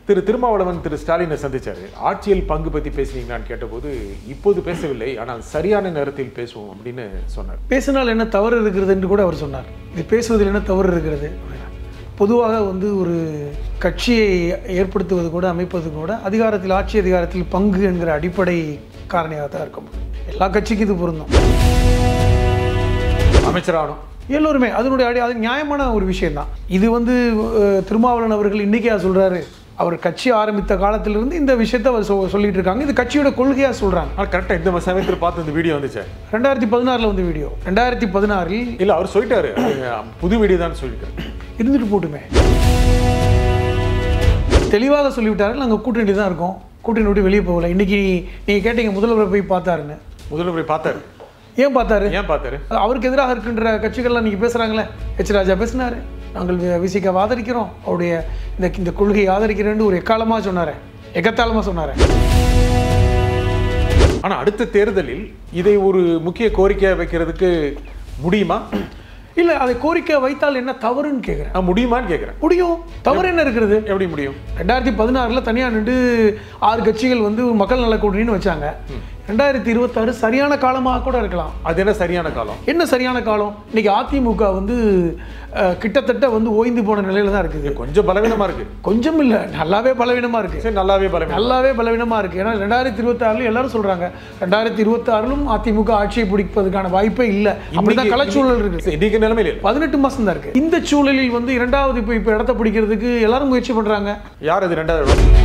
திரு திருமாவளவன் திரு ஸ்டாலினை சந்திச்சாரு. ஆட்சியில் பங்கு பற்றி பேசுனீங்களான்னு கேட்டபோது இப்போது பேசவில்லை, ஆனால் சரியான நேரத்தில் பேசுவோம் அப்படின்னு சொன்னார். பேசினால் என்ன தவறு இருக்கிறது என்று கூட அவர் சொன்னார். இது பேசுவதில் என்ன தவறு இருக்கிறது? பொதுவாக ஒரு கட்சியை ஏற்படுத்துவது கூட அமைப்பது கூட அதிகாரத்தில் ஆட்சி அதிகாரத்தில் பங்கு என்கிற அடிப்படை காரணியாக தான் இருக்கும். எல்லா கட்சிக்கும் இது பொருந்தும். அமைச்சராகணும் எல்லோருமே அதனுடைய அது நியாயமான ஒரு விஷயம்தான். இது திருமாவளவன் அவர்கள் இன்றைக்கே சொல்கிறாரு. அவர் கட்சி ஆரம்பித்த காலத்திலிருந்து இந்த விஷயத்தை அவர் சொல்லிட்டு இருக்காங்க. இது கட்சியோட கொள்கையாக சொல்கிறாங்க. கரெக்டாக இந்த சமயத்தில் பார்த்து இந்த வீடியோ வந்துச்சு. 2016 வந்து வீடியோ. 2016 இல்லை, அவர் சொல்லிட்டாரு புது வீடியோ தான் சொல்லிட்டாரு. இருந்துட்டு போட்டுமே, தெளிவாக சொல்லிவிட்டாரு. நாங்கள் கூட்டணி தான் இருக்கோம், கூட்டணி விட்டு வெளியே போகல. இன்னைக்கு நீங்கள் கேட்டீங்க முதல்வர் போய் பார்த்தாருன்னு. முதல்வர் போய் பார்த்தாரு. ஏன் பார்த்தாரு? அவருக்கு எதிராக இருக்கின்ற கட்சிகள்லாம் நீங்கள் பேசுகிறாங்களே. எச் ராஜா பேசினார், நாங்கள் விசிக ஆதரிக்கிறோம், அவருடைய இந்த கொள்கையை ஆதரிக்கிறேன்னு ஒரு எக்கத்தாளமாக சொன்னார். ஆனால் அடுத்த தேர்தலில் இதை ஒரு முக்கிய கோரிக்கையாக வைக்கிறதுக்கு முடியுமா? இல்லை, அதை கோரிக்கை வைத்தால் என்ன தவறுன்னு கேட்குறேன். முடியுமான்னு கேட்குறேன். முடியும். தவறு என்ன இருக்கிறது? எப்படி முடியும்? 2016 தனியாக நின்று 6 கட்சிகள் மக்கள் நல கூட்டணின்னு வச்சாங்க. 2026 சரியான காலமாக கூட இருக்கலாம். அது என்ன சரியான காலம்? என்ன சரியான காலம்? இன்னைக்கு அதிமுக கிட்டத்தட்ட ஓய்ந்து போன நிலையில தான் இருக்குது. கொஞ்சம் பலவீனமா இருக்கு. கொஞ்சம் இல்லை, நல்லாவே பலவீனமா இருக்கு. நல்லாவே பலவீனமா இருக்கு. ஏன்னா 2026 எல்லாரும் சொல்றாங்க 2026 அதிமுக ஆட்சியை பிடிப்பதற்கான வாய்ப்பே இல்லை. அப்படிதான் கலச்சூழல் இருக்கு. இன்னைக்கு நிலைமையில 18 மாசம் தான் இருக்கு. இந்த சூழலில் இரண்டாவது இப்ப இடத்தை பிடிக்கிறதுக்கு எல்லாரும் முயற்சி பண்றாங்க. யார் அது ரெண்டாவது?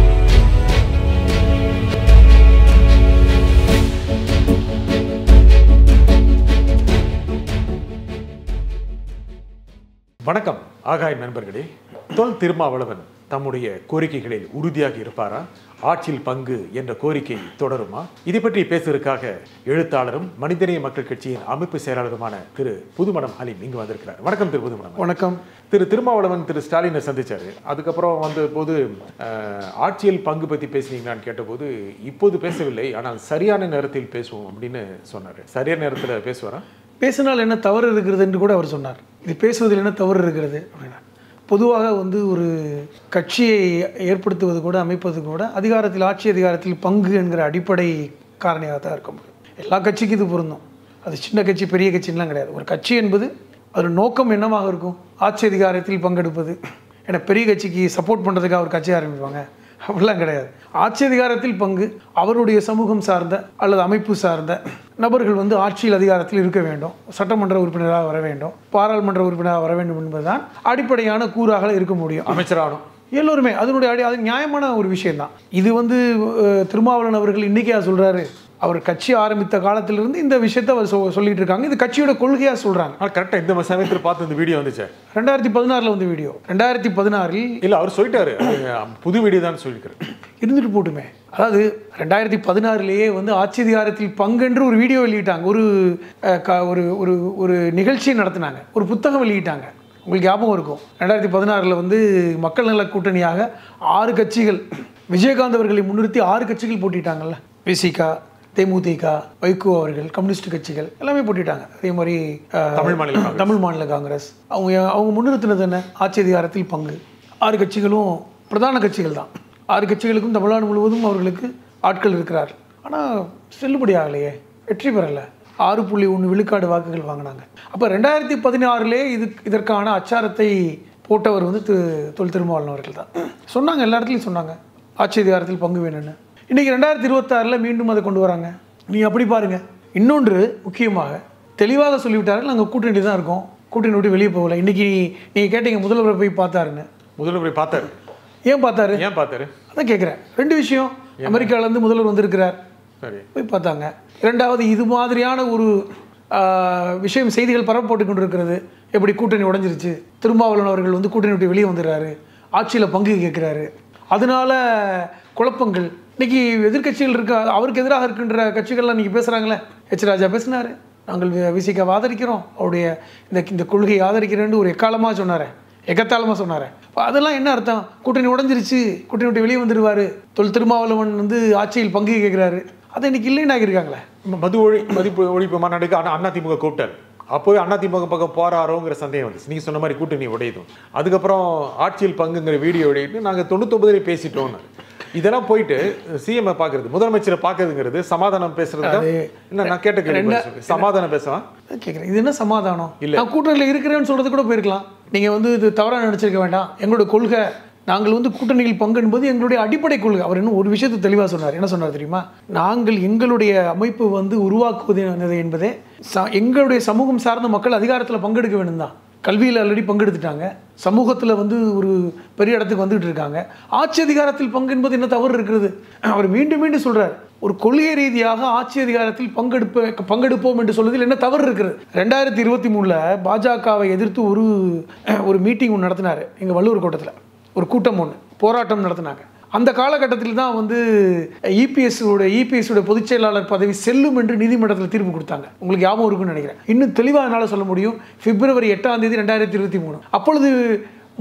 வணக்கம் ஆகாய் நண்பர்களே. தொல் திருமாவளவன் தம்முடைய கோரிக்கைகளில் உறுதியாக இருப்பாரா? ஆட்சியில் பங்கு என்ற கோரிக்கை தொடருமா? இதை பற்றி பேசுவதற்காக எழுத்தாளரும் மனிதநேய மக்கள் கட்சியின் அமைப்பு செயலாளருமான திரு புதுமணம் ஹலீம் இங்கு வந்திருக்கிறார். வணக்கம் திரு புதுமணம். வணக்கம். திரு திருமாவளவன் திரு ஸ்டாலினை சந்திச்சாரு. அதுக்கப்புறம் வந்தபோது ஆட்சியில் பங்கு பற்றி பேசுனீங்களான்னு கேட்டபோது இப்போது பேசவில்லை, ஆனால் சரியான நேரத்தில் பேசுவோம் அப்படின்னு சொன்னார். சரியான நேரத்தில் பேசுவாரா? பேசினால் என்ன தவறு இருக்கிறது என்று கூட அவர் சொன்னார். இது பேசுவதில் என்ன தவறு இருக்கிறது அப்படின்னா, பொதுவாக ஒரு கட்சியை ஏற்படுத்துவது கூட அமைப்பது கூட அதிகாரத்தில் ஆட்சி அதிகாரத்தில் பங்கு என்கிற அடிப்படை காரணியாக தான் இருக்கும். எல்லா கட்சிக்கும் இது பொருந்தும். அது சின்ன கட்சி பெரிய கட்சின்லாம் கிடையாது. ஒரு கட்சி என்பது அதோட நோக்கம் என்னவாக இருக்கும்? ஆட்சி அதிகாரத்தில் பங்கெடுப்பது. ஏன்னா பெரிய கட்சிக்கு சப்போர்ட் பண்ணுறதுக்காக ஒரு கட்சி ஆரம்பிப்பாங்க, அப்படிலாம் கிடையாது. ஆட்சி அதிகாரத்தில் பங்கு, அவருடைய சமூகம் சார்ந்த அல்லது அமைப்பு சார்ந்த நபர்கள் ஆட்சியில் அதிகாரத்தில் இருக்க வேண்டும், சட்டமன்ற உறுப்பினராக வர வேண்டும், பாராளுமன்ற உறுப்பினராக வர வேண்டும் என்பதுதான் அடிப்படையான கூறாக இருக்க முடியும். அமைச்சராகணும் எல்லோருமே அதனுடைய அது நியாயமான ஒரு விஷயம்தான். இது திருமாவளவன் அவர்கள் இன்றைக்கே சொல்கிறாரு. அவர் கட்சி ஆரம்பித்த காலத்திலிருந்து இந்த விஷயத்தை அவர் சொல்லிட்டு இருக்காங்க. இது கட்சியோட கொள்கையாக சொல்கிறாங்க. கரெக்டாக இந்த சமயத்தில் பார்த்து இந்த வீடியோ வந்துச்சு. 2016 வந்து வீடியோ. 2016 இல்லை, அவர் சொல்லிட்டாரு புது வீடியோ தான் சொல்லியிருக்காரு. இருந்துட்டு போட்டுமே. அதாவது 2016 ஆட்சி அதிகாரத்தில் பங்கென்று ஒரு வீடியோ வெளியிட்டாங்க. ஒரு நிகழ்ச்சியை நடத்தினாங்க, ஒரு புத்தகம் வெளியிட்டாங்க. உங்களுக்கு ஞாபகம் இருக்கும். 2016 மக்கள் நல கூட்டணியாக 6 கட்சிகள், விஜயகாந்த் அவர்களை முன்னிறுத்தி 6 கட்சிகள் போட்டிட்டாங்கல்ல. விசிகா, தேமுதிக, வைகோ அவர்கள், கம்யூனிஸ்ட் கட்சிகள் எல்லாமே போட்டிட்டாங்க. அதே மாதிரி தமிழ் மாநில காங்கிரஸ் அவங்க முன்னிறுத்தினது என்ன? ஆட்சி அதிகாரத்தில் பங்கு. 6 கட்சிகளும் பிரதான கட்சிகள் தான். 6 கட்சிகளுக்கும் தமிழ்நாடு முழுவதும் அவர்களுக்கு ஆட்கள் இருக்கிறார். ஆனால் செல்லுபடி ஆகலையே, வெற்றி பெறலை. 6.1 விழுக்காடு வாக்குகள் வாங்கினாங்க. அப்போ 2016 இதற்கான அச்சாரத்தை போட்டவர் தொல் திருமாவளவன் அவர்கள் தான். சொன்னாங்க, எல்லா இடத்துலையும் சொன்னாங்க ஆட்சி அதிகாரத்தில் பங்கு வேணும்னு. இன்றைக்கி 2026 மீண்டும் அதை கொண்டு வராங்க. நீங்கள் அப்படி பாருங்கள். இன்னொன்று முக்கியமாக தெளிவாக சொல்லிவிட்டார்கள், நாங்கள் கூட்டணி தான் இருக்கோம், கூட்டணி விட்டு வெளியே போகல. இன்றைக்கி நீங்கள் கேட்டீங்க முதல்வர் போய் பார்த்தாருன்னு. முதல்வர் போய் பார்த்தாரு. ஏன் பார்த்தாரு? அதான் கேட்குறேன். 2 விஷயம். அமெரிக்காவிலேருந்து முதல்வர் வந்திருக்கிறார், சரி, போய் பார்த்தாங்க. 2வது, இது மாதிரியான ஒரு விஷயம் செய்திகள் பரப்பப்பட்டு கொண்டு இருக்கிறது. எப்படி கூட்டணி உடஞ்சிருச்சு, திருமாவளவன் அவர்கள் கூட்டணி விட்டு வெளியே வந்துடுறாரு, ஆட்சியில் பங்கு கேட்குறாரு, அதனால குழப்பங்கள். இன்னைக்கு எதிர்கட்சிகள் அவருக்கு எதிராக இருக்கின்ற கட்சிகள்லாம் நீங்கள் பேசுகிறாங்களே. எச் ராஜா பேசினார், நாங்கள் விசிக ஆதரிக்கிறோம், அவருடைய இந்த கொள்கையை ஆதரிக்கிறேன்னு ஒரு எக்கத்தாளமாக சொன்னார். அதெல்லாம் என்ன அர்த்தம்? கூட்டணி உடஞ்சிருச்சு, கூட்டணி விட்டு வெளியே வந்துடுவார், தொல் திருமாவளவன் ஆட்சியில் பங்கு கேட்குறாரு. அதை இன்னைக்கு இல்லைன்னு ஆகியிருக்காங்களே. மதிப்பு ஒழிப்பு மாநாடுக்கு அதிமுக கூப்பிட்டார். அப்போவே அதிமுக பக்கம் போறாரோங்கிற சந்தேகம் வந்துச்சு. நீங்க சொன்ன மாதிரி கூட்டணி உடையதும். அதுக்கப்புறம் ஆட்சியில் பங்குங்கிற வீடியோ வெளியிட்டு நாங்கள் 99 பேசிட்டோம்னு. இதெல்லாம் போயிட்டு சிஎம் பார்க்கறது, முதலமைச்சரை பார்க்கறதுங்கிறது சமாதானம் பேசுறது என்ன? நான் கேட்ட கேள்வி சமாதானம் பேசலாம் கேட்குறேன். இது என்ன சமாதானம்? இல்லை, நான் கூட்டணியில் இருக்கிறேன்னு சொல்றது கூட போயிருக்கலாம். நீங்கள் வந்து இது தவறாக நினச்சிருக்க வேண்டாம். எங்களோட கொள்கை, நாங்கள் வந்து கூட்டணியில் பங்கு என்பது எங்களுடைய அடிப்படை கொள்கை. அவர் இன்னும் ஒரு விஷயத்தை தெளிவாக சொன்னார். என்ன சொன்னார் தெரியுமா? நாங்கள் எங்களுடைய அமைப்பு வந்து உருவாக்குவது என்பதே எங்களுடைய சமூகம் சார்ந்த மக்கள் அதிகாரத்தில் பங்கெடுக்க வேண்டும் தான். கல்வியில் ஆல்ரெடி பங்கெடுத்துட்டாங்க, சமூகத்தில் வந்து ஒரு பெரிய இடத்துக்கு வந்துகிட்டு இருக்காங்க. ஆட்சி அதிகாரத்தில் பங்கு என்பது என்ன தவறு இருக்கிறது? அவர் மீண்டும் மீண்டும் சொல்றார், ஒரு கொள்கை ரீதியாக ஆட்சி அதிகாரத்தில் பங்கெடுப்போம் என்று சொல்வதில் என்ன தவறு இருக்கிறது? 2023 பாஜகவை எதிர்த்து ஒரு மீட்டிங் ஒன்று நடத்தினார். எங்கள் வள்ளுவர் கோட்டத்தில் ஒரு கூட்டம் ஒன்று, போராட்டம் நடத்தினாங்க. அந்த காலகட்டத்தில் தான் வந்து இபிஎஸ் பொதுச் செயலாளர் பதவி செல்லும் என்று நீதிமன்றத்தில் தீர்ப்பு கொடுத்தாங்க. உங்களுக்கு ஞாபகம் இருக்குன்னு நினைக்கிறேன். இன்னும் தெளிவாக என்னால் சொல்ல முடியும். பிப்ரவரி 8 2023 அப்பொழுது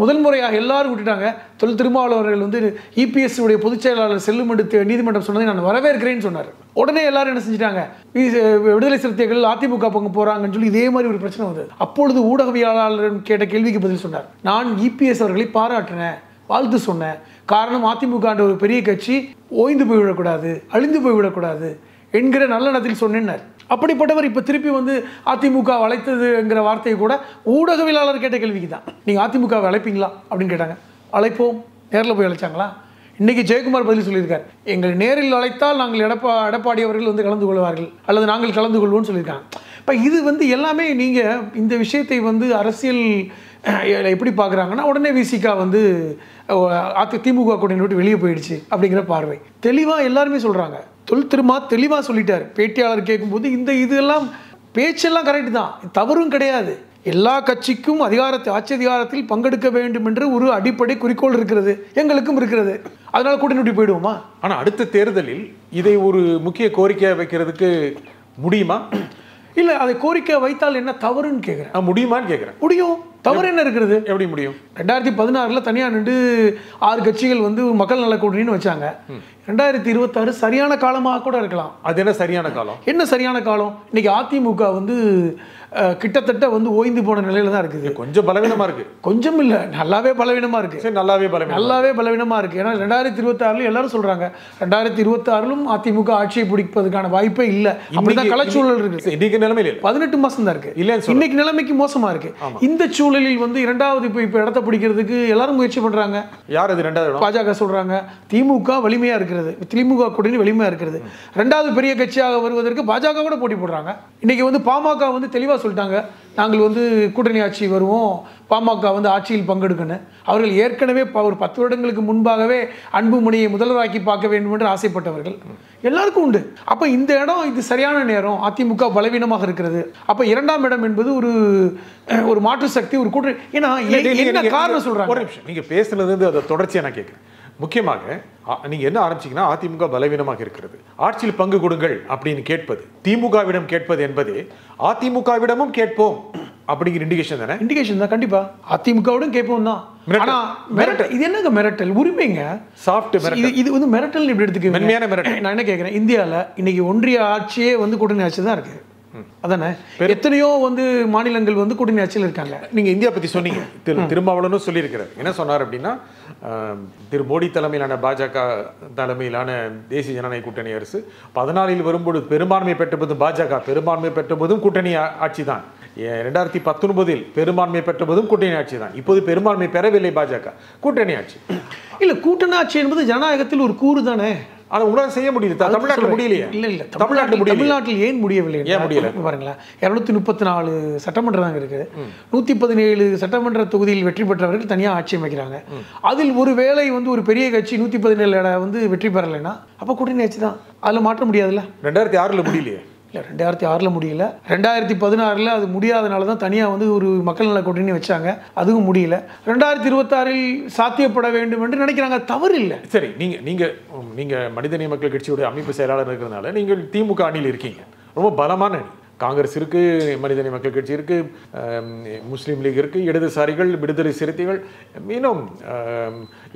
முதல் முறையாக எல்லாரும் விட்டுட்டாங்க. தொல் திருமாவளவர்கள் வந்து இபிஎஸ் பொதுச் செயலாளர் செல்லும் என்று நீதிமன்றம் சொன்னதை நான் வரவேற்கிறேன்னு சொன்னார். உடனே எல்லாரும் என்ன செஞ்சிட்டாங்க, விடுதலை சிறுத்தைகள் அதிமுக பங்கு போறாங்கன்னு சொல்லி இதே மாதிரி ஒரு பிரச்சனை வந்தது. அப்பொழுது ஊடகவியலாளர் கேட்ட கேள்விக்கு பதில் சொன்னார், நான் இபிஎஸ் அவர்களை பாராட்டினேன், வாழ்த்து சொன்னேன். காரணம், அதிமுக ஒரு பெரிய கட்சி ஓய்ந்து போய்விடக்கூடாது, அழிந்து போய்விடக்கூடாது என்கிற நல்லெண்ணத்தில் சொன்னேன்னார். அப்படிப்பட்டவர் இப்போ திருப்பி வந்து அதிமுக அழைத்ததுங்கிற வார்த்தையை கூட ஊடகவியலாளர் கேட்ட கேள்விக்கு தான். நீங்கள் அதிமுகவை அழைப்பீங்களா அப்படின்னு கேட்டாங்க. அழைப்போம். நேரில் போய் அழைச்சாங்களா? இன்னைக்கு ஜெயக்குமார் பதில் சொல்லியிருக்கார், எங்கள் நேரில் அழைத்தால் நாங்கள் எடப்பாடி அவர்கள் வந்து கலந்து கொள்வார்கள் அல்லது நாங்கள் கலந்து கொள்வோம்னு சொல்லியிருக்காங்க. இப்போ இது வந்து எல்லாமே நீங்கள் இந்த விஷயத்தை வந்து அரசியல் எப்படி பார்க்குறாங்கன்னா, உடனே விசிகா வந்து திமுக கூட்டணி விட்டு வெளியே போயிடுச்சு அப்படிங்கிற பார்வை தெளிவாக எல்லாருமே சொல்கிறாங்க. திருமா தெளிவாக சொல்லிட்டார். பேட்டியாளர் கேட்கும்போது இதெல்லாம் பேச்செல்லாம் கரெக்டு தான், தவறும் கிடையாது. எல்லா கட்சிக்கும் ஆட்சி அதிகாரத்தில் பங்கெடுக்க வேண்டும் என்று ஒரு அடிப்படை குறிக்கோள் இருக்கிறது, எங்களுக்கும் இருக்கிறது. அதனால கூட்டணி விட்டு போயிடுவோமா? ஆனால் அடுத்த தேர்தலில் இதை ஒரு முக்கிய கோரிக்கையாக வைக்கிறதுக்கு முடியுமா? இல்லை, அதை கோரிக்கை வைத்தால் என்ன தவறுன்னு கேட்குறேன். முடியுமான்னு கேட்குறேன். முடியும். தவறு என்ன இருக்கிறது? எப்படி முடியும்? 2016 தனியாக நின்று 6 கட்சிகள் வந்து மக்கள் நல கூட்டணின்னு வச்சாங்க. 2026 சரியான காலமாக கூட இருக்கலாம். அது என்ன சரியான காலம்? என்ன சரியான காலம்? இன்னைக்கு அதிமுக வந்து கிட்டத்தட்ட வந்து ஓய்ந்து போன நிலையில தான் இருக்குது. கொஞ்சம் பலவீனமா இருக்கு. கொஞ்சம் இல்லை, நல்லாவே பலவீனமா இருக்கு. நல்லாவே பலவீனமா இருக்கு. ஏன்னா 2026 எல்லாரும் சொல்றாங்க 2026 அதிமுக ஆட்சியை பிடிப்பதற்கான வாய்ப்பே இல்லை. அப்படிதான் கலச்சூழல் இருக்கு. இன்னைக்கு நிலைமையில 18 மாசம் தான் இருக்கு. இன்னைக்கு நிலைமைக்கு மோசமா இருக்கு. இந்த சூழலில் வந்து இரண்டாவது இப்ப இடத்தை பிடிக்கிறதுக்கு எல்லாரும் முயற்சி பண்றாங்க. யார் அது? ரெண்டாவது பாஜக சொல்றாங்க. திமுக வலிமையா இருக்கிறது, திமுக கூட்டணி வலிமையா இருக்கிறது. ரெண்டாவது பெரிய கட்சியாக வருவதற்கு பாஜக கூட போட்டி போடுறாங்க. இன்னைக்கு வந்து பாமக வந்து தெளிவா சொல்லிட்டாங்க, நாங்கள் வந்து கூட்டணி ஆட்சி வருவோம், பாமக வந்து ஆட்சியில் பங்கெடுக்கணும். அவர்கள் ஏற்கனவே ஒரு 10 வருடங்களுக்கு முன்பாகவே அன்புமணியை முதல்வராக்கி பார்க்க வேண்டும் என்று ஆசைப்பட்டவர்கள் எல்லாருக்கும் உண்டு. அப்போ இந்த இடம் இது சரியான நேரம். அதிமுக பலவீனமாக இருக்கிறது. அப்போ 2ஆம் இடம் என்பது ஒரு மாற்று சக்தி, ஒரு கூட்டணி. ஏன்னா என்ன காரணம் சொல்றாங்க? ஒரு நிமிஷம், நீங்க பேசுனது அதை தொடர்ச்சியாக நான் கேட்குறேன். முக்கியமாக நீங்க என்ன ஆரம்பிச்சீங்கன்னா, அதிமுக பலவீனமாக இருக்கிறது, ஆட்சியில் பங்கு கொடுங்கள் அப்படின்னு கேட்பது, திமுகவிடம் கேட்பது என்பது அதிமுகவிடமும் கேட்போம் அப்படிங்கிற இண்டிகேஷன் தானே? இண்டிகேஷன் தான் கண்டிப்பா. அதிமுகவிடம் கேட்போம் தான். ஆனா மிரட்டல், இது என்னங்க மிரட்டல்? உரிமைங்க, சாஃப்ட் மிரட்டல். இது வந்து மிரட்டல் இப்படி எடுத்துக்க மென்மையான மிரட்டல். நான் என்ன கேட்கிறேன், இந்தியாவில் இன்னைக்கு ஒன்றிய ஆட்சியே வந்து கூட்டணி ஆட்சி தான் இருக்கு. அதானே? எத்தனையோ வந்து மாநிலங்கள் வந்து கூட்டணி ஆட்சியில் இருக்காங்க. நீங்க இந்தியா பத்தி சொன்னீங்க, திருமாவளவனும் சொல்லியிருக்கிறார். என்ன சொன்னார் அப்படின்னா, திரு மோடி தலைமையிலான பாஜக தலைமையிலான தேசிய ஜனநாயக கூட்டணி அரசு 14 வரும்போது பெரும்பான்மை பெற்றபோதும் பாஜக பெரும்பான்மை பெற்றபோதும் கூட்டணி ஆட்சி தான். 2019 பெரும்பான்மை பெற்றபோதும் கூட்டணி ஆட்சி தான். இப்போது பெரும்பான்மை பெறவில்லை பாஜக, கூட்டணி ஆட்சி. இல்ல, கூட்டணி ஆட்சி என்பது ஜனநாயகத்தில் ஒரு கூறு தானே. அதை உங்களால் செய்ய முடியல. தமிழ்நாட்டில் முடியலையே. இல்லை, தமிழ்நாட்டில் ஏன் முடியவில்லை? ஏன் முடியல பாருங்களேன். 234 சட்டமன்றம் தான் இருக்குது. 117 சட்டமன்ற தொகுதியில் வெற்றி பெற்றவர்கள் தனியாக ஆட்சி அமைக்கிறாங்க. அதில் ஒரு வேளை வந்து ஒரு பெரிய கட்சி 117 வந்து வெற்றி பெறலைன்னா அப்போ கூட்டணி ஆட்சி தான். அதில் மாற்ற முடியாதுல்ல. 2006 முடியலையே. இல்லை, 2006 முடியல. 2016 அது முடியாதனால தான் தனியாக வந்து ஒரு மக்கள் நல கூட்டணி வச்சாங்க, அதுவும் முடியல. 2026 சாத்தியப்பட வேண்டும் என்று நினைக்கிறாங்க, தவறு இல்லை. சரி, நீங்கள் மனிதநேய மக்கள் கட்சியோட அமைப்பு செயலாளர் இருக்கிறதுனால நீங்கள் திமுக அணியில் இருக்கீங்க, ரொம்ப பலமான அணி. காங்கிரஸ் இருக்கு, மனிதநேய மக்கள் கட்சி இருக்கு, முஸ்லீம் லீக் இருக்கு, இடதுசாரிகள், விடுதலை சிறுத்தைகள், இன்னும்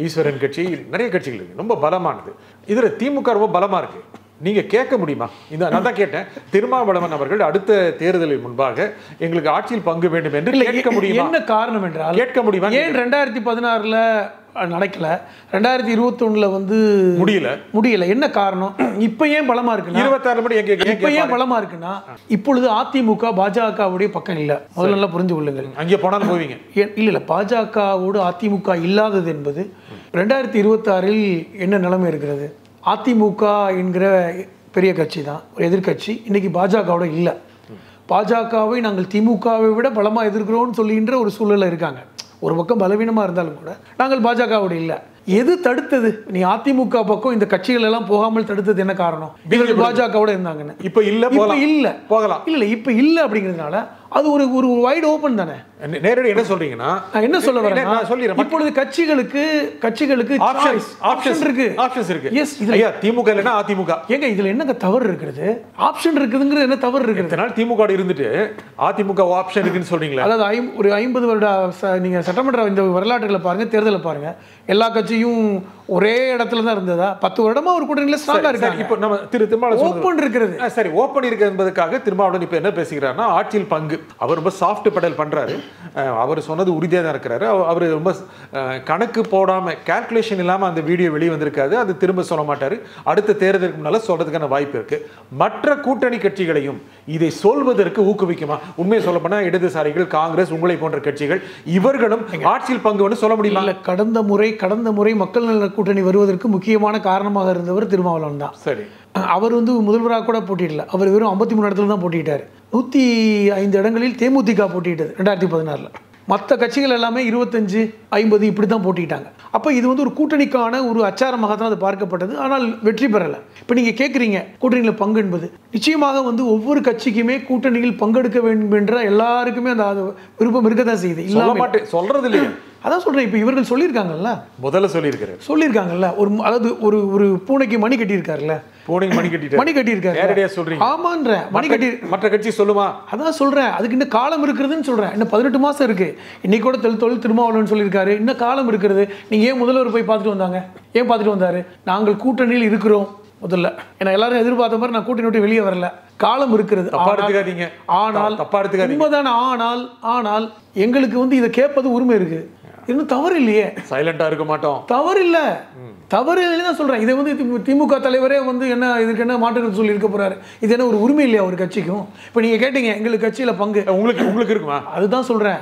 ஈஸ்வரன் கட்சி, நிறைய கட்சிகள் இருக்கு, ரொம்ப பலமானது. இதில் திமுக ரொம்ப பலமாக இருக்கு. நீங்க கேட்க முடியுமா? நான் தான் கேட்டேன், திருமாவளவன் அவர்கள் அடுத்த தேர்தலில் முன்பாக எங்களுக்கு ஆட்சியில் பங்கு வேண்டும் என்று கேட்க முடியுமா? என்ன காரணம் என்றால் கேட்க முடியுமா? ஏன் 2016 நடக்கல, 2021 வந்து முடியல? என்ன காரணம்? இப்ப ஏன் பலமா இருக்குன்னா 26 இப்ப ஏன் பலமா இருக்குன்னா இப்பொழுது அதிமுக பாஜகவுடைய பக்கம் இல்ல. முதல்ல நல்லா புரிஞ்சு கொள்ளுங்கள். அங்கே போனாலும் போவீங்க. இல்ல பாஜகவோடு அதிமுக இல்லாதது என்பது 2026 என்ன நிலைமை இருக்கிறது? அதிமுக என்கிற பெரிய கட்சி தான், ஒரு எதிர்கட்சி, இன்னைக்கு பாஜகவோட இல்லை. பாஜகவை நாங்கள் திமுகவை விட பலமாக எதிர்க்கிறோம்னு சொல்லுகின்ற ஒரு சூழலில் இருக்காங்க. ஒரு பக்கம் பலவீனமாக இருந்தாலும் கூட நாங்கள் பாஜகவோட இல்லை. எது தடுத்தது? நீ அதிமுக பக்கம் இந்த கட்சிகள் எல்லாம் போகாமல் தடுத்தது என்ன காரணம்? இவர்கள் பாஜகவோட இருந்தாங்கன்னு. இப்போ இல்லை, இல்லை போகலாம். இல்லை, இப்போ இல்லை அப்படிங்கிறதுனால அது ஒரு ஒரு வைட் ஓப்பன் தானே. நேரடி என்ன சொல்றீங்கன்னா, நான் என்ன சொல்ல வரேன், நான் சொல்லிறேன். இப்பொழுது கட்சிகளுக்கு ஆப்ஷன் இருக்கு. எஸ், ஐயா திமுக இல்லனா அதிமுக. ஏங்க இதுல என்னங்க தவறு இருக்குது? ஆப்ஷன் இருக்குதுங்கிறது என்ன தவறு இருக்குது? இதனால திமுக இருந்துட்டு அதிமுக ஆப்ஷன் இருக்குன்னு சொல்றீங்களா? அதாவது ஒரு 50 வருட நீங்க சட்டமன்ற இந்த வரலாற்றுகளை பாருங்க, தேர்தலை பாருங்க, எல்லா கட்சியும் ஒரே இடத்துல தான் இருந்ததா? 10 வருடமா ஒரு கூட்டணியில ஸ்ட்ராங்கா இருக்காங்க. இப்போ நம்ம திருமாவளவன் ஓபன் இருக்கிறது. சரி, ஓபன் இருக்கு என்பதற்காக திருமாவளவன் இப்ப என்ன பேசுகிறாருன்னா ஆட்சியில் பங்கு. அவர் ரொம்ப சாஃப்ட் பெடல் பண்றாரு. அவர் சொன்னது உறுதியாக தான் இருக்கிறாரு. அவர் ரொம்ப கணக்கு போடாம, கால்குலேஷன் இல்லாம அந்த வீடியோ வெளியே வந்திருக்காது. அது திரும்ப சொல்ல மாட்டாரு. அடுத்த தேர்தலுக்கு முன்னால சொல்றதுக்கான வாய்ப்பு இருக்கு. மற்ற கூட்டணி கட்சிகளையும் இதை சொல்வதற்கு ஊக்குவிக்குமா? உண்மையை சொல்ல போனா இடதுசாரிகள், காங்கிரஸ், உங்களை போன்ற கட்சிகள் இவர்களும் ஆட்சியில் பங்கு சொல்ல முடியுமா? கடந்த முறை மக்கள் நல கூட்டணி வருவதற்கு முக்கியமான காரணமாக இருந்தவர் திருமாவளவன் தான். சரி, அவர் முதல்வராக கூட போட்டியிடல. அவர் வெறும் 53 இடத்துல தான் போட்டிட்டார். 105 இடங்களில் தேமுதிக போட்டியிட்டது 2016. மற்ற கட்சிகள் எல்லாமே 25, 50 இப்படி தான் போட்டிட்டாங்க. அப்போ இது ஒரு கூட்டணிக்கான ஒரு அச்சாரமாக தான் அது பார்க்கப்பட்டது. ஆனால் வெற்றி பெறலை. இப்போ நீங்கள் கேட்குறீங்க கூட்டணியில் பங்கு என்பது, நிச்சயமாக ஒவ்வொரு கட்சிக்குமே கூட்டணியில் பங்கெடுக்க வேண்டும் என்ற எல்லாருக்குமே அந்த விருப்பம் இருக்க தான் செய்யுது. இல்லாம சொல்றது இல்லையா? அதான் சொல்றேன். இப்போ இவர்கள் சொல்லியிருக்காங்கல்ல, முதல்ல சொல்லியிருக்காங்கல்ல, அதாவது ஒரு பூனைக்கு மணி கட்டியிருக்காருல்ல, மணி கட்டியிருக்காரு. நேரடியா சொல்றீங்க? ஆமான்ற மணி கட்டி மற்ற கட்சி சொல்லுமா? அதான் சொல்றேன். அதுக்கு இன்னும் காலம் இருக்கிறதுன்னு சொல்றேன். இன்னும் 18 மாசம் இருக்கு. இன்னைக்கு கூட தொழில் திருமாவளவன் சொல்லியிருக்காரு, இன்னும் காலம் இருக்கிறது. நீங்க ஏன் முதல்வர் போய் பார்த்துட்டு வந்தாங்க? ஏன் பார்த்துட்டு வந்தாரு? நாங்கள் கூட்டணியில் இருக்கிறோம் முதல்ல. ஏன்னா எல்லாரும் எதிர்பார்த்த மாதிரி நான் கூட்டணி விட்டு வெளியே வரல. காலம் இருக்கிறது. ஆனால் எங்களுக்கு இதை கேட்பது உரிமை இருக்கு. இன்னும் தவறு இல்லையே. சைலண்டா இருக்க மாட்டோம். தவறு இல்லை, தவறு தான் சொல்றேன். இதை திமுக தலைவரே என்ன இதுக்கு என்ன மாற்று சொல்லி இருக்க போறாரு? இது என்ன ஒரு உரிமை இல்லையா ஒரு கட்சிக்கும்? இப்போ நீங்க கேட்டீங்க எங்களுக்கு கட்சியில பங்கு உங்களுக்கு இருக்குமா? அதுதான் சொல்றேன்.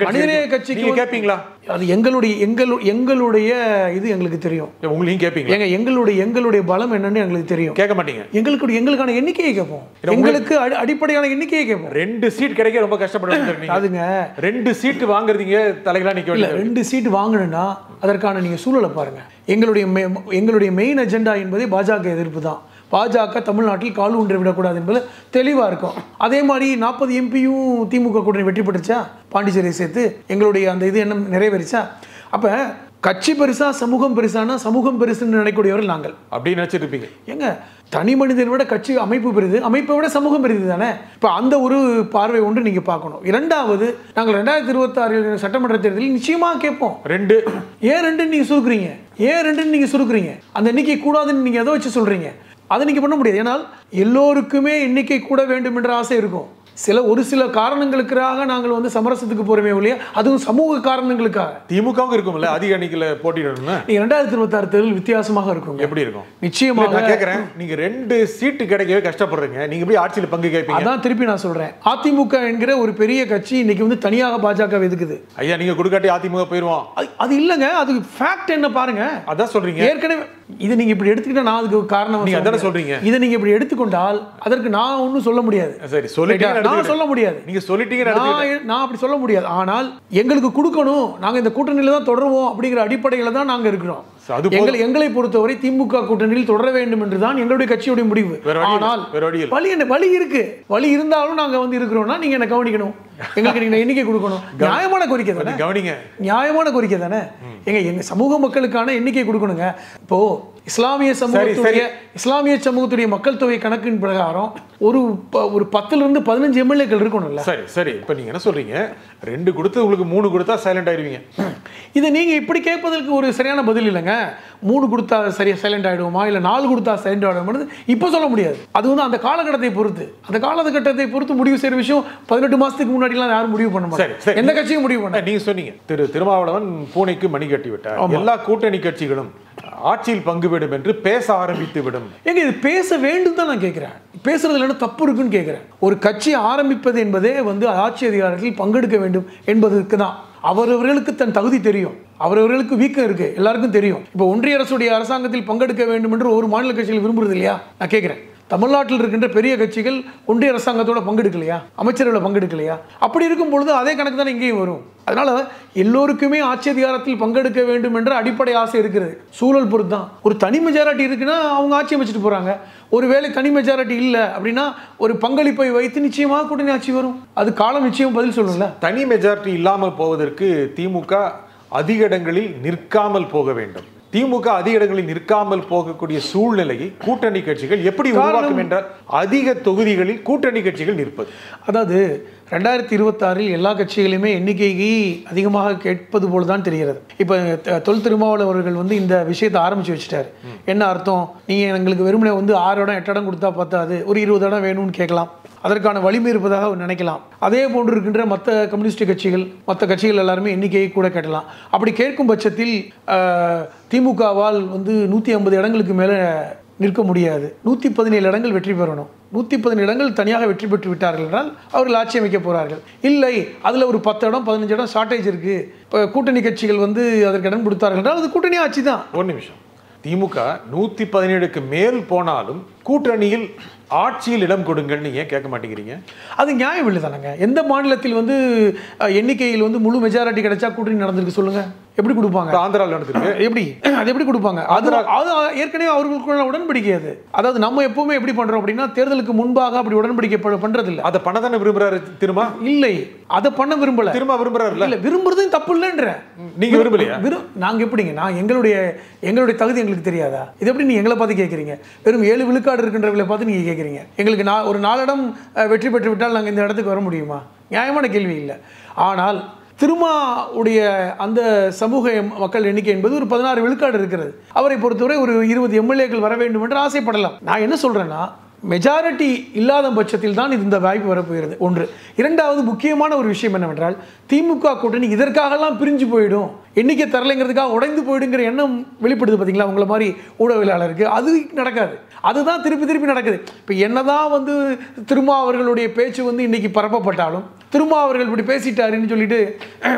மனிதநேய கட்சிக்கு கேட்பீங்களா? அது எங்களுடைய இது எங்களுக்கு தெரியும். உங்களையும் கேட்பீங்க. எங்களுடைய பலம் என்னன்னு எங்களுக்கு தெரியும். கேட்க மாட்டீங்க. எங்களுக்கான எண்ணிக்கையை கேட்போம். எங்களுக்கு அடிப்படையான எண்ணிக்கையை கேட்போம். 2 சீட் கிடைக்க ரொம்ப கஷ்டப்படுறீங்க. அதுங்க 2 சீட் வாங்குறதுங்க தலைகளா நிக்க வேண்டியது. 2 சீட் வாங்கணும்னா அதற்கான நீங்க சூழலை பாருங்க. எங்களுடைய மெயின் அஜெண்டா என்பதே பாஜக எதிர்ப்பு தான். பாஜக தமிழ்நாட்டில் கால் ஊன்றி விடக்கூடாது என்பது தெளிவாக இருக்கும். அதே மாதிரி 40 எம்பியும் திமுக கூட்டணி வெற்றி பெற்றுச்சா? பாண்டிச்சேரியை சேர்த்து எங்களுடைய அந்த இது என்ன நிறைவேறிச்சா? அப்போ கட்சி பெருசா சமூகம் பெருசானா சமூகம் பெருசுன்னு நினைக்கூடியவர்கள் நாங்கள். அப்படின்னு நினைச்சிட்டு இருப்பீங்க. எங்க தனி மனிதனை விட கட்சி அமைப்பு பெரிது, அமைப்பை விட சமூகம் பெரிது தானே. இப்போ அந்த ஒரு பார்வை ஒன்று நீங்கள் பார்க்கணும். இரண்டாவது, நாங்கள் 2026 சட்டமன்ற தேர்தலில் நிச்சயமாக கேட்போம். 2 ஏன் 2 நீங்கள் சுருக்குறீங்க? ஏன் 2 நீங்கள் சுருக்குறீங்க? அந்த எண்ணிக்கை கூடாதுன்னு நீங்கள் எதை வச்சு சொல்கிறீங்க? அதை நீங்கள் பண்ண முடியாது. ஏன்னால் எல்லோருக்குமே எண்ணிக்கை கூட வேண்டும் என்ற ஆசை இருக்கும். ஒரு சில காரணங்களுக்காக நாங்கள் சமரசத்துக்கு போறோமே இல்லையா, அதுவும் சமூக காரணங்களுக்காக. திமுகவும் இருக்கும்ல, அதிக எண்ணிக்கையில போட்டியிடணும்னா 2026 தேர்தல் வித்தியாசமாக இருக்கும். எப்படி இருக்கும்? நிச்சயமாக நான் கேட்கிறேன். நீங்க 2 சீட்டு கிடைக்கவே கஷ்டப்படுறீங்க, நீங்க எப்படி ஆட்சியில் பங்கு கேட்பீங்க? அதான் திருப்பி நான் சொல்றேன். அதிமுக என்கிற ஒரு பெரிய கட்சி இன்னைக்கு தனியாக பாஜக எதுக்குது? ஐயா நீங்க கொடுக்காட்டி அதிமுக போயிருவோம். அது இல்லங்க, அது ஃபேக்ட் என்ன பாருங்க. அதான் சொல்றீங்க. ஏற்கனவே இதை நீங்க இப்படி எடுத்துக்கிட்டா நான் அதுக்கு காரணம் நீங்க அதானே சொல்றீங்க. இதை நீங்க இப்படி எடுத்துக்கொண்டால் அதற்கு நான் ஒன்றும் சொல்ல முடியாது. சரி, சொல்லிட்டீங்க. நான் சொல்ல முடியாது. நீங்க சொல்லிட்டீங்க. நான் அப்படி சொல்ல முடியாது. ஆனால் எங்களுக்கு கொடுக்கணும், நாங்க இந்த கூட்டணியில தான் தொடருவோம் அப்படிங்கிற அடிப்படையில தான் நாங்க இருக்கிறோம். எங்களை பொறுத்தவரை திமுக கூட்டணியில் தொடர வேண்டும் என்றுதான் எங்களுடைய கட்சியுடைய முடிவு. ஆனால் வழி இருக்கு. வழி இருந்தாலும் நாங்க இருக்கிறோம்னா நீங்க என்ன கவனிக்கணும். எங்களுக்கு நீங்க எண்ணிக்கை கொடுக்கணும். நியாயமான கோரிக்கை தானே, கவனிங்க, நியாயமான கோரிக்கை தானே. எங்க சமூக மக்களுக்கான எண்ணிக்கை கொடுக்கணுங்க. இப்போ இஸ்லாமிய சமூகத்துடைய மக்கள் தொகை கணக்கின் பிரகாரம் ஒரு 10லிருந்து 15 எம்எல்ஏக்கள் இருக்கணும்ல. சரி சரி, இப்போ நீங்க என்ன சொல்றீங்க, 2 கொடுத்து உங்களுக்கு 3 கொடுத்தா சைலண்ட் ஆயிடுவீங்க. இதை நீங்க இப்படி கேட்பதற்கு ஒரு சரியான பதில் இல்லைங்க. 3 கொடுத்தா சரியா சைலண்ட் ஆயிடுவோமா, இல்லை 4 கொடுத்தா சைலண்ட் ஆயிடுவோம் இப்போ சொல்ல முடியாது. அது வந்து அந்த காலகட்டத்தை பொறுத்து, அந்த காலகட்டத்தை பொறுத்து முடிவு செய்யற விஷயம். 18 மாசத்துக்கு முன்னாடிலாம் யாரும் முடிவு பண்ண மாட்டாங்க, எந்த கட்சியும் முடிவு பண்ண. நீங்க சொன்னீங்க திருமாவளவன் பூனைக்கு மணி கட்டி விட்டார், எல்லா கூட்டணி கட்சிகளும் ஆட்சியில் பங்கு விடும் என்று பேச ஆரம்பித்து விடும். எங்க இது பேச வேண்டும் தான் நான் கேட்கிறேன். பேசுறதுல என்ன தப்பு இருக்குன்னு கேட்கிறேன். ஒரு கட்சி ஆரம்பிப்பது என்பதே வந்து ஆட்சி அதிகாரத்தில் பங்கெடுக்க வேண்டும் என்பதற்கு தான். அவரவர்களுக்கு தன் தகுதி தெரியும், அவரவர்களுக்கு வீக்கம் இருக்கு, எல்லாருக்கும் தெரியும். இப்போ ஒன்றிய அரசுடைய அரசாங்கத்தில் பங்கெடுக்க வேண்டும் என்று ஒரு மாநில கட்சிகள் விரும்புறது இல்லையா? நான் கேட்கிறேன், தமிழ்நாட்டில் இருக்கின்ற பெரிய கட்சிகள் ஒன்றிய அரசாங்கத்தோட பங்கெடுக்கலையா, அமைச்சர்களை பங்கெடுக்கலையா? அப்படி இருக்கும் பொழுது அதே கணக்கு தானே இங்கேயும் வரும். அதனால எல்லோருக்குமே ஆட்சி அதிகாரத்தில் பங்கெடுக்க வேண்டும் என்ற அடிப்படை ஆசை இருக்கிறது. சூழல் பொறுத்து தான். ஒரு தனி மெஜாரிட்டி இருக்குன்னா அவங்க ஆட்சி அமைச்சிட்டு போறாங்க. ஒருவேளை தனி மெஜாரிட்டி இல்லை அப்படின்னா ஒரு பங்களிப்பை வைத்து நிச்சயமாக கூட்டணி ஆட்சி வரும். அது காலம் நிச்சயம் பதில் சொல்லணும்ல. தனி மெஜாரிட்டி இல்லாமல் போவதற்கு திமுக அதிக இடங்களில் நிற்காமல் போக வேண்டும். திமுக அதிக இடங்களில் நிற்காமல் போகக்கூடிய சூழ்நிலையை கூட்டணி கட்சிகள் எப்படி உருவாக்கும் என்றால் அதிக தொகுதிகளில் கூட்டணி கட்சிகள் நிற்பது. அதாவது 2026 எல்லா கட்சிகளுமே எண்ணிக்கைக்கு அதிகமாக கேட்பது போல தான் தெரிகிறது. இப்போ தொல் திருமாவளவன் அவர்கள் வந்து இந்த விஷயத்தை ஆரம்பிச்சு வச்சுட்டாரு. என்ன அர்த்தம்? நீங்கள் எங்களுக்கு வெறுமனே வந்து 6 இடம் 8 இடம் கொடுத்தா பார்த்தாது, ஒரு 20 இடம் வேணும்னு கேட்கலாம். அதற்கான வலிமை இருப்பதாக நினைக்கலாம். அதே போன்று இருக்கின்ற மற்ற கம்யூனிஸ்ட் கட்சிகள், மற்ற கட்சிகள் எல்லாருமே எண்ணிக்கையை கூட கேட்கலாம். அப்படி கேட்கும் பட்சத்தில் திமுகவால் வந்து 150 இடங்களுக்கு மேலே நிற்க முடியாது. 117 இடங்கள் வெற்றி பெறணும். 117 இடங்கள் தனியாக வெற்றி பெற்று விட்டார்கள் என்றால் அவர்கள் ஆட்சி அமைக்க போகிறார்கள். இல்லை, அதில் ஒரு 10 இடம் 15 இடம் ஷார்ட்டேஜ் இருக்குது, இப்போ கூட்டணி கட்சிகள் வந்து அதற்கு இடம் கொடுத்தார்கள் என்றால் அது கூட்டணி ஆட்சி தான். ஒரு நிமிஷம், திமுக 117க்கு மேல் போனாலும் கூட்டணியில் ஆட்சியில் இடம் கொடுங்கன்னு ஏன் கேட்க மாட்டேங்கிறீங்க? அது நியாயம் இல்லை தானங்க. எந்த மாநிலத்தில் வந்து எண்ணிக்கையில் வந்து முழு மெஜாரிட்டி கிடைச்சா கூட்டணி நடந்திருக்கு சொல்லுங்க? எப்படி கொடுப்பாங்க? ஆந்திராவில் நடந்திருக்கு. எப்படி அது எப்படி கொடுப்பாங்க? அது ஏற்கனவே அவர்களுக்குள்ள உடன்படிக்கை. அது அதாவது நம்ம எப்பவுமே எப்படி பண்றோம் அப்படின்னா தேர்தலுக்கு முன்பாக அப்படி உடன்படிக்கை பண்றது இல்லை. அதை பண்ண தானே விரும்புறாரு திருமா? இல்லை, அதை பண்ண விரும்பல. திரும்ப விரும்புறாரு இல்ல? விரும்புறதும் தப்பு இல்லைன்ற. நீங்க விரும்பலையா? நாங்க எப்படிங்க? நான் எங்களுடைய தகுதி எங்களுக்கு தெரியாதா? இது எப்படி நீங்க எங்களை பார்த்து கேட்குறீங்க? வெறும் 7 விழுக்காடு இருக்கின்றவர்களை பார்த்து நீங்க கேட்குறீங்க. எங்களுக்கு ஒரு 4 இடம் வெற்றி பெற்று விட்டால் நாங்கள் இந்த இடத்துக்கு வர முடியுமா? நியாயமான கேள்வி இல்லை. ஆனால் திருமாவுடைய அந்த சமூக மக்கள் எண்ணிக்கை என்பது ஒரு 16 விழுக்காடு இருக்கிறது. அவரை பொறுத்தவரை ஒரு 20 எம்எல்ஏக்கள் வர வேண்டும் என்று ஆசைப்படலாம். நான் என்ன சொல்றேன்னா, மெஜாரிட்டி இல்லாத பட்சத்தில் தான் இந்த வாய்ப்பு வரப்போகிறது. ஒன்று. இரண்டாவது முக்கியமான ஒரு விஷயம் என்னவென்றால், திமுக கூட்டணி இதற்காகலாம் பிரிஞ்சு போயிடும், எண்ணிக்கை தரலைங்கிறதுக்காக உடைந்து போயிடுங்கிற எண்ணம் வெளிப்படுது பார்த்தீங்களா உங்களை மாதிரி ஊடகவியலாளருக்கு? அது நடக்காது. அதுதான் திருப்பி நடக்குது. இப்போ என்னதான் வந்து திருமா அவர்களுடைய பேச்சு வந்து இன்னைக்கு பரப்பப்பட்டாலும், திருமா அவர்கள் இப்படி பேசிட்டாருன்னு சொல்லிட்டு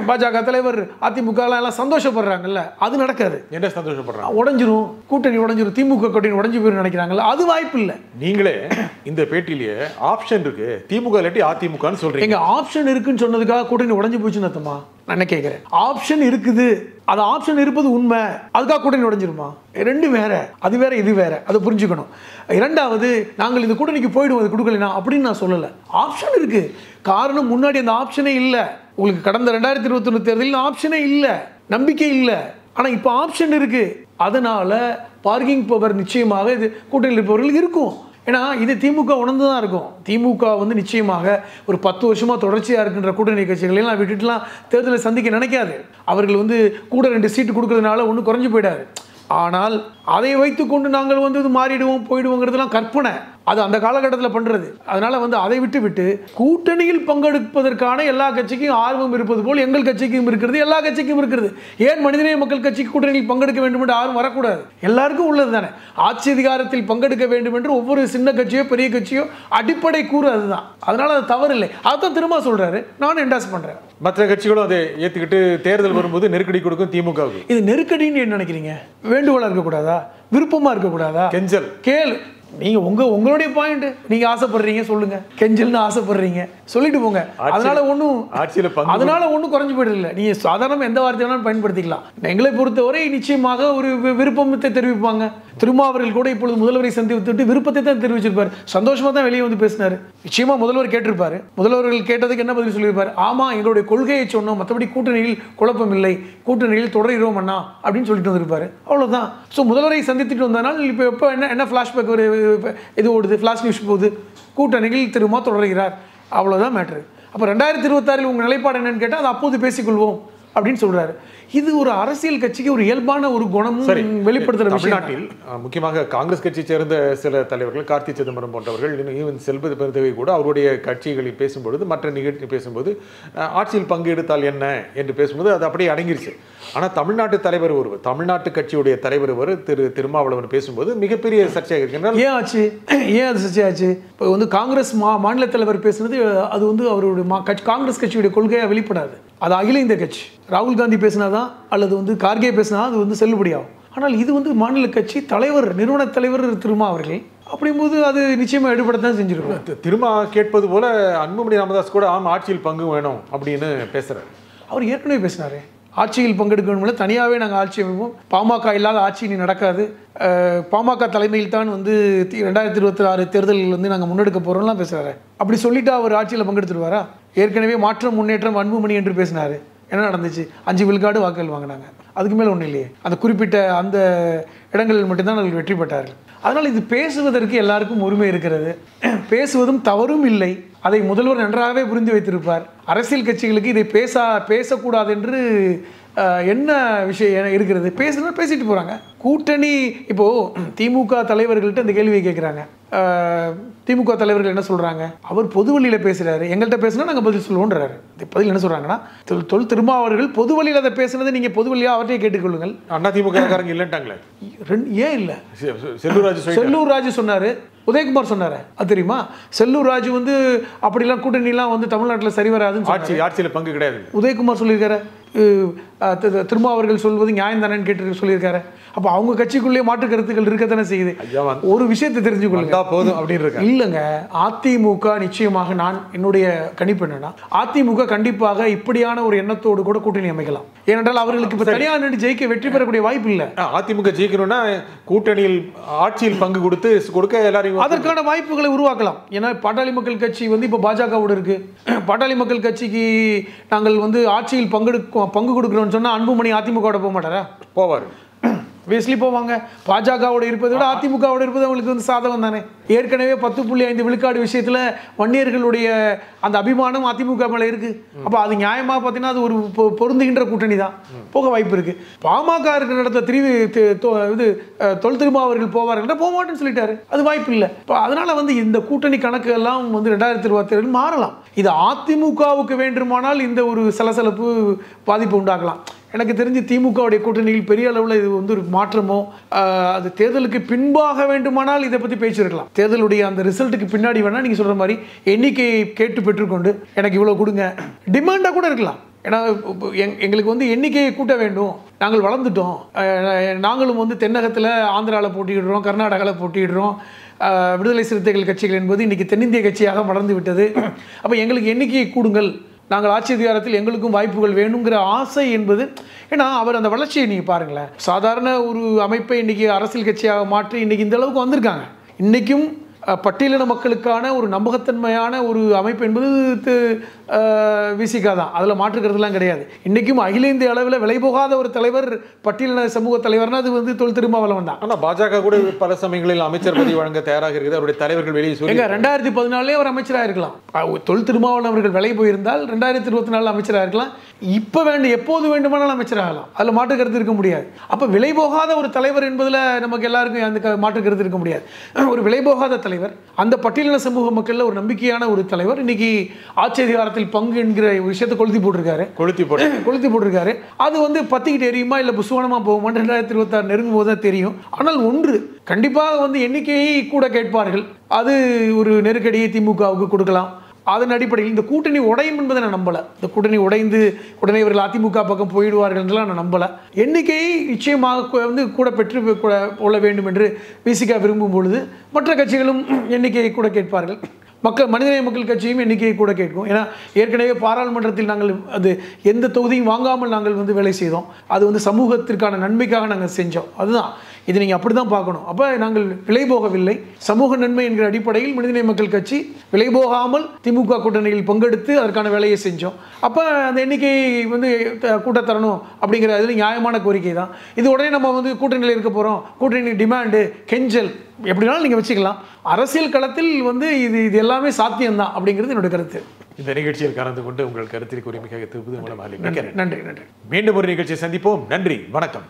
பாஜக தலைவர் அதிமுக எல்லாம் சந்தோஷப்படுறாங்கல்ல, அது நடக்காது. என்ன சந்தோஷப்படுறாங்க? உடஞ்சிரும், கூட்டணி உடஞ்சிரும், திமுக கூட்டணி உடஞ்சு போயிடும் நினைக்கிறாங்கல்ல, அது வாய்ப்பு இல்லை. நீங்களே இந்த பேட்டிலேயே ஆப்ஷன் இருக்கு, திமுக இல்லாட்டி அதிமுகன்னு சொல்றீங்க. எங்க ஆப்ஷன் இருக்குன்னு சொன்னதுக்காக கூட்டணி உடஞ்சு போச்சுன்னு அர்த்தமா? நான் என்ன கேட்கிறேன், ஆப்ஷன் இருக்குது, அது ஆப்ஷன் இருப்பது உண்மை, அதுக்காக கூட்டணி உடைஞ்சிருமா? ரெண்டு வேற, அது வேற இது வேற, அதை புரிஞ்சுக்கணும். இரண்டாவது, நாங்கள் இந்த கூட்டணிக்கு போயிடுவோம் அது கொடுக்கலனா அப்படின்னு நான் சொல்லலை. ஆப்ஷன் இருக்கு. காரணம், முன்னாடி அந்த ஆப்ஷனே இல்லை. உங்களுக்கு கடந்த 2021 தேர்தலில் ஆப்ஷனே இல்லை, நம்பிக்கை இல்லை. ஆனால் இப்போ ஆப்ஷன் இருக்கு. அதனால பார்க்கிங் பவர் நிச்சயமாக இது கூட்டணியில் இருப்பவர்கள் இருக்கும். ஏன்னா இது திமுக உணர்ந்து தான் இருக்கும். திமுக வந்து நிச்சயமாக ஒரு 10 வருஷமாக தொடர்ச்சியாக இருக்கின்ற கூட்டணி கட்சிகளெல்லாம் விட்டுட்டுலாம் தேர்தலை சந்திக்க நினைக்காது. அவர்கள் வந்து கூட 2 சீட்டு கொடுக்கறதுனால ஒன்றும் குறைஞ்சு போயிடாது. ஆனால் அதை வைத்துக்கொண்டு நாங்கள் வந்து இது மாறிடுவோம் போயிடுவோங்கிறதுலாம் கற்பனை. அது அந்த காலகட்டத்தில் பண்ணுறது. அதனால் வந்து அதை விட்டு கூட்டணியில் பங்கெடுப்பதற்கான எல்லா கட்சிக்கும் ஆர்வம் இருப்பது போல் எங்கள் கட்சிக்கும் இருக்கிறது, எல்லா கட்சிக்கும் இருக்கிறது. ஏன் மனிதநேய மக்கள் கட்சிக்கு கூட்டணியில் பங்கெடுக்க வேண்டும் என்று ஆர்வம் வரக்கூடாது? எல்லாருக்கும் உள்ளது தானே. ஆட்சி அதிகாரத்தில் பங்கெடுக்க வேண்டும் என்று ஒவ்வொரு சின்ன கட்சியோ பெரிய கட்சியோ அடிப்படை கூறு அதுதான். அதனால் அது தவறில்லை. அதான் திரும்ப சொல்கிறாரு, நானும் என்டாஸ் பண்ணுறேன். மற்ற கட்சிகளும் அதை ஏற்றுக்கிட்டு தேர்தல் வரும்போது நெருக்கடி கொடுக்கும் திமுகவுக்கு. இது நெருக்கடின்னு என்ன நினைக்கிறீங்க? வேண்டுகோளாக இருக்கக்கூடாதா? விருப்பமாக இருக்கக்கூடாதா? கெஞ்சல் கேள். நீங்க உங்களுடைய பாயிண்ட், நீங்க ஆசைப்படுறீங்க சொல்லுங்க, கெஞ்சல்னு ஆசைப்படுறீங்க சொல்லிட்டு போங்க. அதனால ஒன்றும் குறைஞ்சு போயிடல. நீங்க சாதாரண எந்த வார்த்தை வேணாலும் பயன்படுத்திக்கலாம். எங்களை பொறுத்தவரை நிச்சயமாக ஒரு விருப்பத்தை தெரிவிப்பாங்க. திருமாவர்கள் கூட இப்பொழுது முதல்வரை சந்தித்துவிட்டு விருப்பத்தை தான் தெரிவிச்சிருப்பார். சந்தோஷமாக தான் வெளியே வந்து பேசினார். நிச்சயமாக முதல்வர் கேட்டிருப்பார். முதல்வர்கள் கேட்டதுக்கு என்ன பதில் சொல்லியிருப்பார்? ஆமாம், எங்களுடைய கொள்கையை சொன்னோம், மற்றபடி கூட்டணியில் குழப்பம் இல்லை, கூட்டணியில் தொடர்கிறோம் அண்ணா அப்படின்னு சொல்லிட்டு வந்திருப்பார். அவ்வளோதான். ஸோ முதல்வரை சந்தித்துட்டு வந்தனால் இப்போ எப்போ என்ன ஃப்ளாஷ்பேக் ஒரு இது ஓடுது, ஃப்ளாஷ் நியூஸ் போகுது, கூட்டணியில் திரும்ப தொடர்கிறார். அவ்வளோதான் மேட்ரு. அப்போ 2026 உங்கள் நிலைப்பாடு என்னன்னு கேட்டால் அதை அப்போது பேசிக்கொள்வோம் அப்படின்னு சொல்றாரு. இது ஒரு அரசியல் கட்சிக்கு ஒரு இயல்பான ஒரு குணமும் வெளிப்படுத்துற விஷயம். தமிழ்நாட்டில் முக்கியமாக காங்கிரஸ் கட்சியை சேர்ந்த சில தலைவர்கள், கார்த்தி சிதம்பரம் போன்றவர்கள், ஈவன் செல்வ பெருந்தகை கூட அவருடைய கட்சிகளில் பேசும்பொழுது, மற்ற நிகழ்ச்சி பேசும்போது ஆட்சியில் பங்கு எடுத்தால் என்ன என்று பேசும்போது அது அப்படியே அடங்கிருச்சு. ஆனால் தமிழ்நாட்டு தலைவர் ஒருவர், தமிழ்நாட்டு கட்சியுடைய தலைவர் ஒருவர் திருமாவளவன் பேசும்போது மிகப்பெரிய சர்ச்சையாக இருக்கின்றார். ஏன் ஆச்சு? ஏன் அது சர்ச்சையாச்சு? இப்போ வந்து காங்கிரஸ் மாநில தலைவர் பேசுனது அது வந்து அவருடைய காங்கிரஸ் கட்சியுடைய கொள்கையாக வெளிப்படாது. அது அகில இந்திய கட்சி. ராகுல் காந்தி பேசினாதான் அல்லது வந்து கார்கே பேசினா அது வந்து செல்லுபடியாகும். ஆனால் இது வந்து மாநில கட்சி தலைவர், நிறுவன தலைவர் திருமா அவர்கள். அப்படிங்கும்போது அது நிச்சயமாக எடுபடத்தான் செஞ்சிருக்கும். திருமா கேட்பது போல அன்புமணி ராமதாஸ் கூட ஆட்சியில் பங்கு வேணும் அப்படின்னு பேசுறாரு. அவர் ஏற்கனவே பேசினாரு, ஆட்சியில் பங்கெடுக்க வேணும்ல, தனியாகவே நாங்கள் ஆட்சி அமைப்போம், பாமக இல்லாத ஆட்சி இனி நடக்காது, பாமக தலைமையில் தான் வந்து 2026 தேர்தலில் வந்து நாங்கள் முன்னெடுக்க போகிறோம்லாம் பேசுகிறாரு. அப்படி சொல்லிட்டு அவர் ஆட்சியில் பங்கெடுத்துருவாரா? ஏற்கனவே மாற்றம் முன்னேற்றம் அன்புமணி என்று பேசினார். என்ன நடந்துச்சு? 5 விழுக்காடு வாக்குகள் வாங்கினாங்க. அதுக்கு மேலே ஒன்றும் இல்லையே. அந்த குறிப்பிட்ட அந்த இடங்களில் மட்டும்தான் அவர்கள் வெற்றி பெற்றார்கள். அதனால் இது பேசுவதற்கு எல்லாருக்கும் உரிமை இருக்கிறது. பேசுவதும் தவறும் இல்லை. அதை முதல்வர் நன்றாகவே புரிந்து வைத்திருப்பார். அரசியல் கட்சிகளுக்கு இதை பேசக்கூடாது என்று என்ன விஷயம் இருக்கிறது? பேசிட்டு போகிறாங்க. கூட்டணி இப்போது திமுக தலைவர்கள்ட்ட இந்த கேள்வியை கேட்குறாங்க. திமுக தலைவர்கள் என்ன சொல்கிறாங்க? அவர் பொது வழியில் பேசுகிறாரு, எங்கள்கிட்ட பேசுனா நாங்கள் பதில் சொல்லுவோன்றாரு. பதில் என்ன சொல்கிறாங்கன்னா, திருமாவர்கள் பொது வழியில் அதை பேசுனதை நீங்கள் பொது வழியாக அவர்கிட்டே கேட்டுக்கொள்ளுங்கள். அண்ணா திமுக இல்லைன்ட்டாங்களே. ஏன் இல்லை? செல்லூர் ராஜு சொன்னார், உதயகுமார் சொன்னார். அது தெரியுமா? செல்லூர் ராஜு வந்து அப்படிலாம் கூட்டணிலாம் வந்து தமிழ்நாட்டில் சரி வராதுன்னு ஆட்சியில் பங்கு கிடையாது உதயகுமார் சொல்லியிருக்காரு. திருமாவர்கள் சொல்வது நியாயம் தானேன்னு கேட்டு சொல்லியிருக்காரு. அப்போ அவங்க கட்சிக்குள்ளேயே மாற்று கருத்துக்கள் இருக்கத்தானே செய்யுது. ஒரு விஷயத்தை தெரிஞ்சுக்கொள்ளுங்க போதும் அப்படின்னு இல்லைங்க. அதிமுக நிச்சயமாக, நான் என்னுடைய கணிப்பு என்னன்னா, அதிமுக கண்டிப்பாக இப்படியான ஒரு எண்ணத்தோடு கூட கூட்டணி அமைக்கலாம். ஏனென்றால் அவர்களுக்கு இப்போ தனியாக நின்று ஜெயிக்க வெற்றி பெறக்கூடிய வாய்ப்பு இல்லை. அதிமுக ஜெயிக்கணும்னா கூட்டணியில் ஆட்சியில் பங்கு கொடுக்க எல்லாரையும் அதற்கான வாய்ப்புகளை உருவாக்கலாம். ஏன்னா பாட்டாளி மக்கள் கட்சி வந்து இப்போ பாஜகவோடு இருக்கு. பாட்டாளி மக்கள் கட்சிக்கு நாங்கள் வந்து ஆட்சியில் பங்கு கொடுக்குறோம்னு சொன்னால் அன்புமணி அதிமுகவோட போக மாட்டாரா? போவார். வேஸ்லி போவாங்க. பாஜகவோட இருப்பதை விட அதிமுகவோட இருப்பது அவங்களுக்கு வந்து சாதகம் தானே. ஏற்கனவே 10.5 விழுக்காடு விஷயத்தில் வன்னியர்களுடைய அந்த அபிமானம் அதிமுக மேலே இருக்கு. அப்போ அது நியாயமாக பார்த்தீங்கன்னா அது ஒரு பொருந்துகின்ற கூட்டணி தான். போக வாய்ப்பு இருக்கு. பாமக இருக்கிற இடத்துல தொல் திருமாவர்கள் போவார்கள், போக மாட்டேன்னு சொல்லிட்டாரு. அது வாய்ப்பு இல்லை. இப்போ அதனால வந்து இந்த கூட்டணி கணக்கு எல்லாம் வந்து 2027 மாறலாம். இது அதிமுகவுக்கு வேண்டுமானால் இந்த ஒரு சலசலப்பு பாதிப்பு உண்டாக்கலாம். எனக்கு தெரிஞ்சு திமுகவுடைய கூட்டணியில் பெரிய அளவில் இது வந்து ஒரு மாற்றமோ, அது தேர்தலுக்கு பின்பாக வேண்டுமானால் இதை பற்றி பேசியிருக்கலாம். தேர்தலுடைய அந்த ரிசல்ட்டுக்கு பின்னாடி வேணால் நீங்கள் சொல்கிற மாதிரி எண்ணிக்கையை கேட்டு பெற்றுக்கொண்டு எனக்கு இவ்வளோ கொடுங்க டிமாண்டாக கூட இருக்கலாம். ஏன்னா எங்களுக்கு வந்து எண்ணிக்கையை கூட்ட வேண்டும், நாங்கள் வளர்ந்துட்டோம், நாங்களும் வந்து தென்னகத்தில் ஆந்திராவில் போட்டியிடுறோம், கர்நாடகாவில் போட்டியிடுறோம், விடுதலை சிறுத்தைகள் கட்சிகள் என்பது இன்றைக்கி தென்னிந்திய கட்சியாக வளர்ந்து விட்டது, அப்போ எங்களுக்கு எண்ணிக்கையை கூடுங்கள், நாங்கள் ஆட்சி அதிகாரத்தில் எங்களுக்கும் வாய்ப்புகள் வேணுங்கிற ஆசை என்பது. ஏன்னா அவர் அந்த வளர்ச்சியை நீங்கள் பாருங்களேன். சாதாரண ஒரு அமைப்பை இன்றைக்கி அரசியல் கட்சியாக மாற்றி இன்றைக்கி இந்த அளவுக்கு வந்திருக்காங்க. இன்றைக்கும் பட்டியலின மக்களுக்கான ஒரு நம்பகத்தன்மையான ஒரு அமைப்பு என்பது விசிகா தான். அதில் மாற்றுக்கிறதுலாம் கிடையாது. இன்றைக்கும் அகில இந்திய அளவில் விலை போகாத ஒரு தலைவர், பட்டியலின சமூக தலைவர்னா அது வந்து தொல் திருமாவளவன் தான். ஆனால் பாஜக கூட பல சமயங்களில் அமைச்சர் பதவி வழங்க தயாராக இருக்குது. அவருடைய தலைவர்கள் வெளியே சொல்லி 2014 அவர் அமைச்சராக இருக்கலாம். தொல் திருமாவளவன் அவர்கள் விலை போயிருந்தால் 2024 அமைச்சராக இருக்கலாம். இப்போ எப்போது வேண்டுமானாலும் அமைச்சராகலாம். அதில் மாற்று கருத்து இருக்க முடியாது. அப்போ விலை போகாத ஒரு தலைவர் என்பதில் நமக்கு எல்லாருக்கும் அந்த மாற்று கருத்து இருக்க முடியாது. ஒரு விலை போகாத தலைவர், அந்த பட்டியலின சமூக மக்களில் ஒரு நம்பிக்கையான ஒரு தலைவர் இன்னைக்கு ஆட்சி அதிகாரத்தில் பங்கு என்கிற விஷயத்தை கொளுத்தி போட்டிருக்காரு. அது வந்து பத்திக்கிட்டு எரியுமா இல்லை புசுவனமா போகுமா 2026 நெருங்கும் போது தான் தெரியும். ஆனால் ஒன்று கண்டிப்பாக வந்து எண்ணிக்கையை கூட கேட்பார்கள். அது ஒரு நெருக்கடியை திமுகவுக்கு கொடுக்கலாம். அதன் அடிப்படையில் இந்த கூட்டணி உடையும் என்பதை நான் நம்பலை. இந்த கூட்டணி உடைந்து உடனே இவர்கள் அதிமுக பக்கம் போயிடுவார்கள் என்றெல்லாம் நான் நம்பலை. எண்ணிக்கையை நிச்சயமாக வந்து கூட பெற்று கொள்ள வேண்டும் என்று விசிகா விரும்பும் பொழுது மற்ற கட்சிகளும் எண்ணிக்கையை கூட கேட்பார்கள். மனிதநேய மக்கள் கட்சியும் எண்ணிக்கையை கூட கேட்கும். ஏன்னா ஏற்கனவே பாராளுமன்றத்தில் நாங்கள் அது எந்த தொகுதியும் வாங்காமல் நாங்கள் வந்து வேலை செய்தோம். அது வந்து சமூகத்திற்கான நன்மைக்காக நாங்கள் செஞ்சோம். அதுதான் இது நீங்கள் அப்படி தான் பார்க்கணும். அப்போ நாங்கள் விலை போகவில்லை, சமூக நன்மை என்கிற அடிப்படையில் மனிதநேய மக்கள் கட்சி விலை போகாமல் திமுக கூட்டணியில் பங்கெடுத்து அதற்கான வேலையை செஞ்சோம். அப்போ அந்த எண்ணிக்கை வந்து கூட்டத்தரணும் அப்படிங்கிற அது நியாயமான கோரிக்கை தான். இது உடனே நம்ம வந்து கூட்டணியில் இருக்க போகிறோம், கூட்டணி டிமாண்டு கெஞ்சல் எப்படினாலும் நீங்கள் வச்சுக்கலாம். அரசியல் களத்தில் வந்து இது எல்லாமே சாத்தியம்தான் அப்படிங்கிறது என்னோட கருத்து. இந்த நிகழ்ச்சியில் கலந்து கொண்டு உங்கள் கருத்தில் கூறி மிக திருப்பதி மூலம் நன்றி. மீண்டும் ஒரு நிகழ்ச்சியை சந்திப்போம். நன்றி, வணக்கம்.